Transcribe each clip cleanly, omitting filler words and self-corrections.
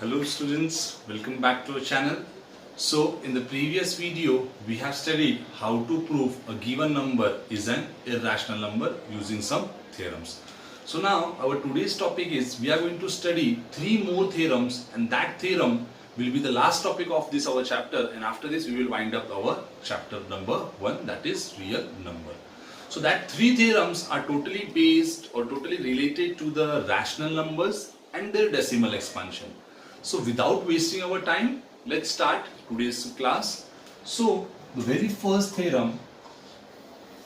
Hello students, welcome back to our channel. So in the previous video we have studied how to prove a given number is an irrational number using some theorems. So now our today's topic is we are going to study three more theorems, and that theorem will be the last topic of this our chapter, and after this we will wind up our chapter number 1, that is real number. So that three theorems are totally based or totally related to the rational numbers and their decimal expansion. So without wasting our time, let's start today's class. So the very first theorem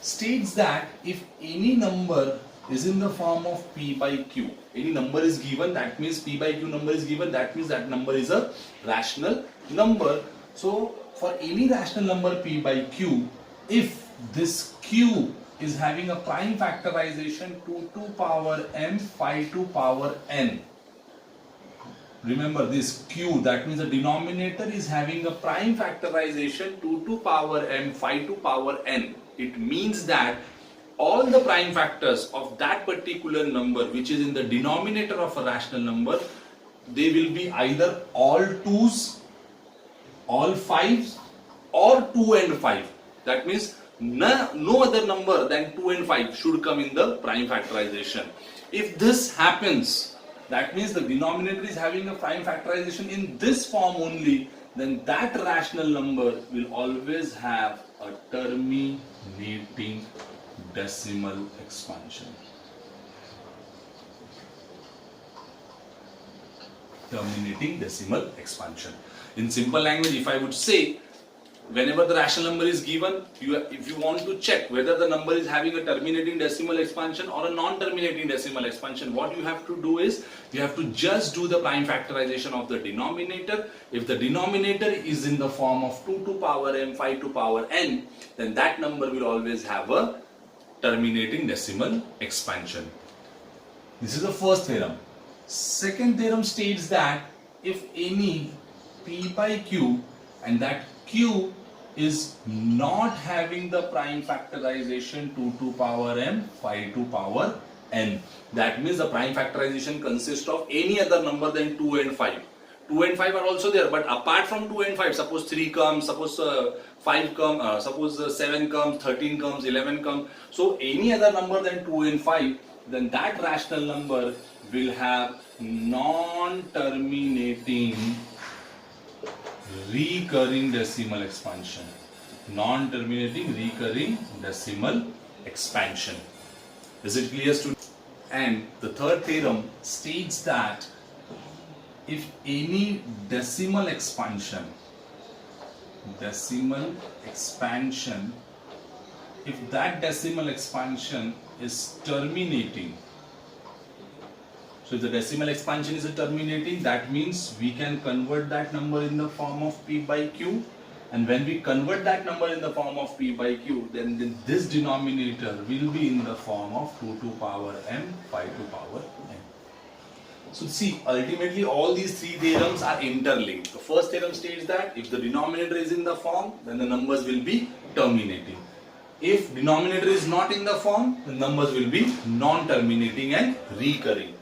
states that if any number is in the form of p by q, any number is given, that means p by q number is given, that means that number is a rational number. So for any rational number p by q, if this q is having a prime factorization to 2 power m phi to power n. Remember this q, that means the denominator is having a prime factorization to 2 power m phi to power n. It means that all the prime factors of that particular number which is in the denominator of a rational number, they will be either all 2's, all 5's or 2 and 5. That means no other number than 2 and 5 should come in the prime factorization. If this happens, that means the denominator is having a prime factorization in this form only, then that rational number will always have a terminating decimal expansion. Terminating decimal expansion. In simple language, if I would say, whenever the rational number is given, if you want to check whether the number is having a terminating decimal expansion or a non-terminating decimal expansion, what you have to do is, you have to just do the prime factorization of the denominator. If the denominator is in the form of 2 to power m phi to power n, then that number will always have a terminating decimal expansion. This is the first theorem. Second theorem states that if any p by q and that q is not having the prime factorization to 2 power m phi to power n, that means the prime factorization consists of any other number than 2 and 5. 2 and 5 are also there, but apart from 2 and 5, suppose 3 comes, suppose 5 comes, suppose 7 comes, 13 comes, 11 comes. So any other number than 2 and 5, then that rational number will have non-terminating recurring decimal expansion. Non-terminating recurring decimal expansion. Is it clear, students? And the third theorem states that if any decimal expansion, if that decimal expansion is terminating, so if the decimal expansion is terminating, that means we can convert that number in the form of p by q, and when we convert that number in the form of p by q, then this denominator will be in the form of 2 to power m phi to power n. So see, ultimately all these three theorems are interlinked. The first theorem states that if the denominator is in the form, then the numbers will be terminating. If denominator is not in the form, the numbers will be non-terminating and recurring.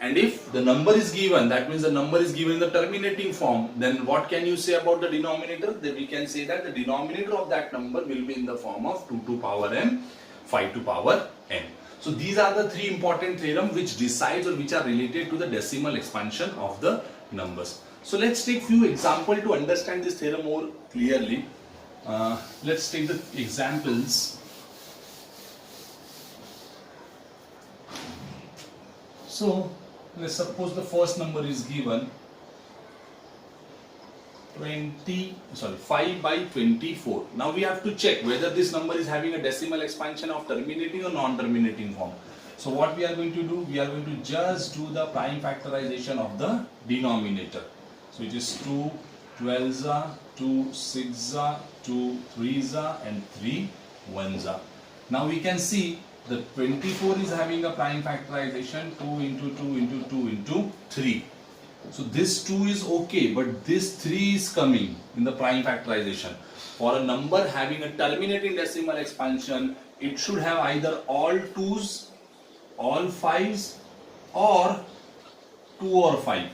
And if the number is given, that means the number is given in the terminating form, then what can you say about the denominator? Then we can say that the denominator of that number will be in the form of 2 to power m phi to power n. So these are the three important theorems which decides or which are related to the decimal expansion of the numbers. So let's take few examples to understand this theorem more clearly. Let's take the examples. So let's suppose the first number is given 5 by 24. Now we have to check whether this number is having a decimal expansion of terminating or non-terminating form. So what we are going to do, we are going to just do the prime factorization of the denominator. So it is 2 12s, 2 6s, 2 3s and 3 1s. Now we can see the 24 is having a prime factorization 2 into 2 into 2 into 3. So this 2 is okay, but this 3 is coming in the prime factorization. For a number having a terminating decimal expansion, it should have either all 2's, all 5's or 2 or 5.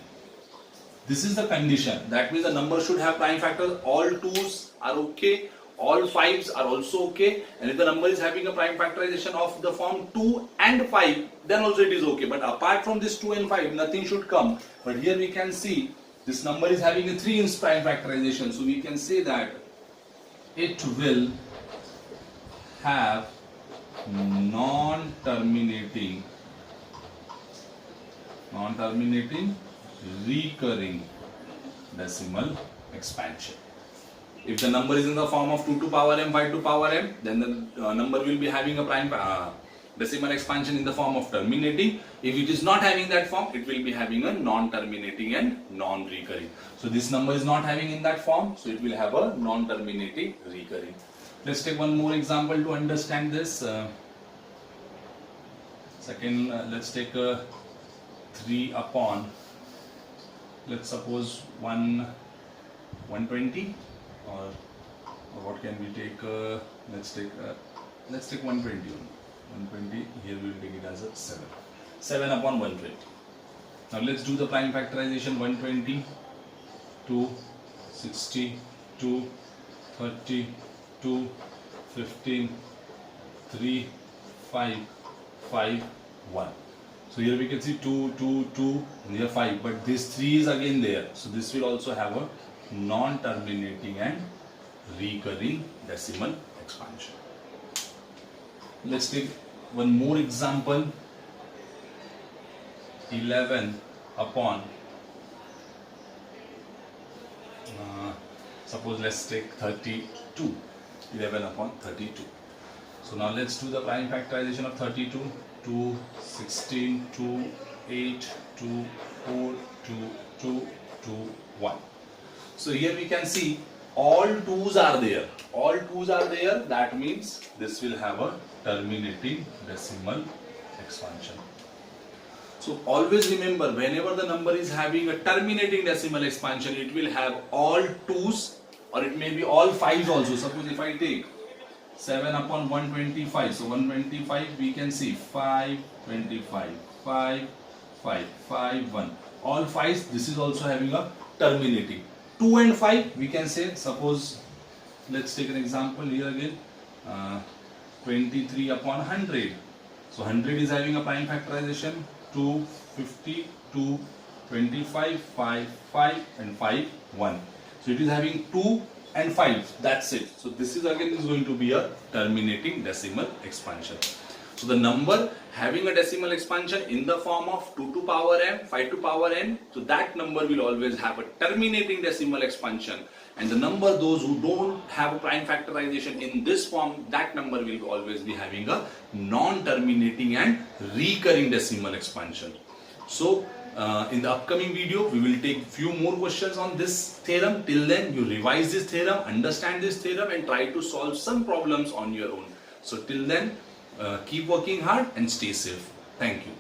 This is the condition. That means the number should have prime factors. All 2's are okay. All 5's are also okay. And if the number is having a prime factorization of the form 2 and 5, then also it is okay. But apart from this 2 and 5, nothing should come. But here we can see this number is having a 3 in prime factorization. So we can say that it will have non-terminating recurring decimal expansion. If the number is in the form of 2 to power m, 5 to power m, then the number will be having a prime decimal expansion in the form of terminating. If it is not having that form, it will be having a non-terminating and non-recurring. So this number is not having in that form, so it will have a non-terminating recurring. Let's take one more example to understand this. Let's take 3 upon, let's suppose 120, or what can we take? Let's take 120 only. 120, here we will take it as a 7. 7 upon 120. Now let's do the prime factorization. 120, 2, 60, 2, 30, 2, 15, 3, 5, 5, 1. So here we can see 2, 2, 2, and here 5, but this 3 is again there. So this will also have a non-terminating and recurring decimal expansion. Let's take one more example. 11 upon, suppose let's take 32. 11 upon 32. So now let's do the prime factorization of 32. 2, 16, 2, 8, 2, 4, 2, 2, 2, 1. So here we can see all 2's are there. All 2's are there. That means this will have a terminating decimal expansion. So always remember, whenever the number is having a terminating decimal expansion, it will have all 2's or it may be all 5's also. Suppose if I take 7 upon 125, so 125 we can see 5, 25, 5, 5, 5, 1. All 5's, this is also having a terminating. 2 and 5 we can say, suppose let's take an example here again, 23 upon 100. So 100 is having a prime factorization, 2, 50, 2, 25, 5, 5 and 5, 1. So it is having 2 and 5, that's it. So this is again is going to be a terminating decimal expansion. So the number having a decimal expansion in the form of 2 to power m, 5 to power n, so that number will always have a terminating decimal expansion. And the number, those who don't have a prime factorization in this form, that number will always be having a non-terminating and recurring decimal expansion. So in the upcoming video, we will take few more questions on this theorem. Till then, you revise this theorem, understand this theorem and try to solve some problems on your own. So till then, keep working hard and stay safe. Thank you.